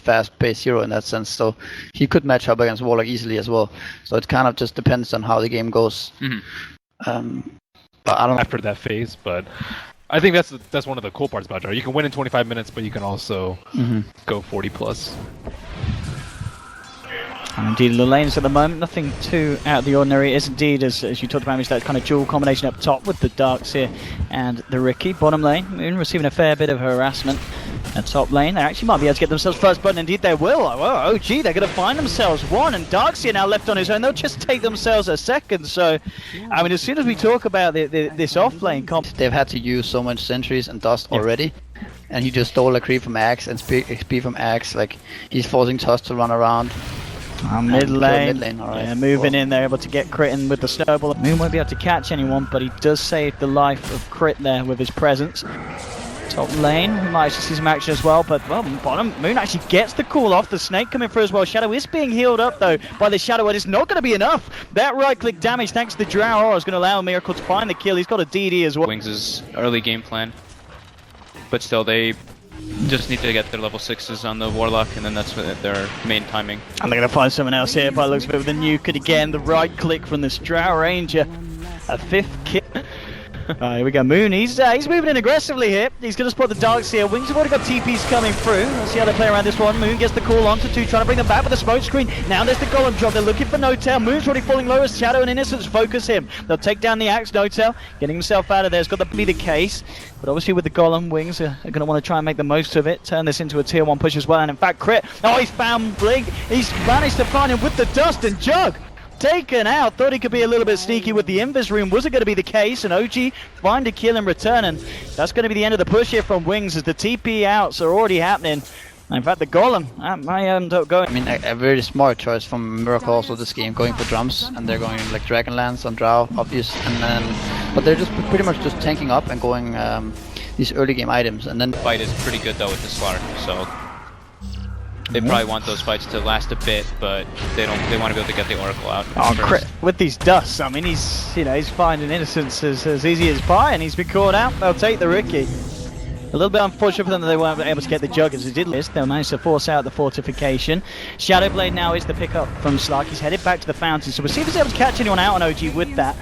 fast-paced hero in that sense. So he could match up against Warlock easily as well. So it kind of just depends on how the game goes. But I don't know after that phase, but I think that's one of the cool parts about Dota. You can win in 25 minutes, but you can also go 40 plus. And indeed, the lanes at the moment, nothing too out of the ordinary. It is indeed, as you talked about, is that kind of dual combination up top with the Darks here and the Riki. Bottom lane, Moon receiving a fair bit of harassment. At top lane, they actually might be able to get themselves first button. Indeed, they will. Oh, OG, they're going to find themselves one, and Darkseer now left on his own. They'll just take themselves a second. So, I mean, as soon as we talk about this off-lane comp, they've had to use so much sentries and dust already, and he just stole a creep from Axe and XP from Axe. Like, he's forcing Tusk to run around. Mid lane, right. Yeah, moving in, they're able to get crit in with the snowball. Moon won't be able to catch anyone, but he does save the life of Crit there with his presence. Top lane, we might actually see some action as well, but well, bottom, Moon actually gets the call off. The Snake coming through as well. Shadow is being healed up though by the Shadow, and it's not going to be enough. That right click damage thanks to the Drow Aura is going to allow Miracle to find the kill. He's got a DD as well. Wings' early game plan, but still they just need to get their level 6s on the Warlock, and then that's their main timing. And they're going to find someone else here by the looks of it with the nuke, and again the right click from this Drow Ranger. A 5th kill. Here we go, Moon, he's moving in aggressively here. He's going to spot the Darkseer. Wings have already got TPs coming through. Let's see how they play around this one. Moon gets the call onto 2, trying to bring them back with a smoke screen. Now there's the Golem drop. They're looking for No-Tail. Moon's already falling low as Shadow and Innocence focus him. They'll take down the Axe. No-Tail getting himself out of there. It's got to be the case. But obviously with the Golem, Wings are going to want to try and make the most of it. Turn this into a tier 1 push as well. And in fact, Crit, oh, he's found Blink. He's managed to find him with the dust, and Jug taken out. Thought he could be a little bit sneaky with the Invis Room. Was it going to be the case? And OG find a kill in return, and that's going to be the end of the push here from Wings as the TP outs are already happening. In fact, the Golem might end up going. I mean, a very smart choice from Miracle also this game, going for drums, and they're going like Dragonlance on Drow, obvious, and then, but they're just pretty much just tanking up and going these early game items, and then The fight is pretty good though with the Slark, so they probably want those fights to last a bit, but they want to be able to get the Oracle out. Oh, Crit with these dusts. I mean, he's finding Innocence as easy as pie, and he's been caught out. They'll take the Riki. A little bit unfortunate for them that they weren't able to get the Jug as they did list. They'll manage to force out the fortification. Shadowblade now is the pickup from Slark. He's headed back to the fountain, so we'll see if he's able to catch anyone out on OG with that.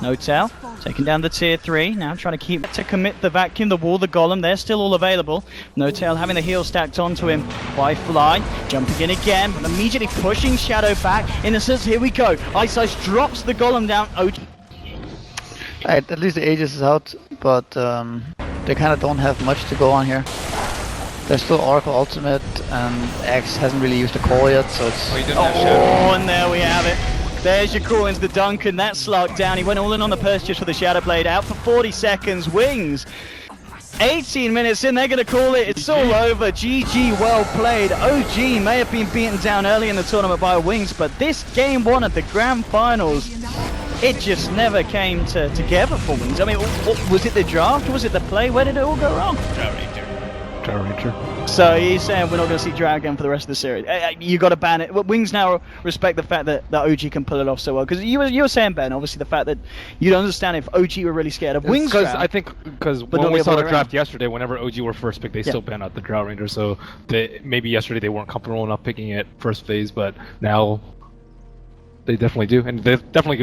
No-Tail taking down the tier 3. Now trying to keep to commit the vacuum, the wall, the Golem. They're still all available. No-Tail having the heal stacked onto him by Fly. Jumping in again, but immediately pushing Shadow back. Innocence, here we go. Ice Ice drops the Golem down. OG. right, at least the Aegis is out, but they kind of don't have much to go on here. There's still Oracle Ultimate, and Axe hasn't really used the core yet, so it's... Oh, and there we have it. There's your call into the Duncan. That Slark down. He went all in on the purchase for the Shadowblade. Out for 40 seconds. Wings. 18 minutes in. They're going to call it. It's all over. GG, well played. OG may have been beaten down early in the tournament by Wings, but this game 1 at the Grand Finals, it just never came together for Wings. I mean, was it the draft? Was it the play? Where did it all go wrong? Drow Ranger. So he's saying we're not going to see Drow again for the rest of the series. You got to ban it. Wings now respect the fact that OG can pull it off so well. Because you were saying, Ben, obviously the fact that you don't understand if OG were really scared of Wings. Because I think when we saw the draft yesterday, whenever OG were first picked, they still banned out the Drow Ranger. So maybe yesterday they weren't comfortable enough picking it first phase, but now they definitely do, and they definitely gives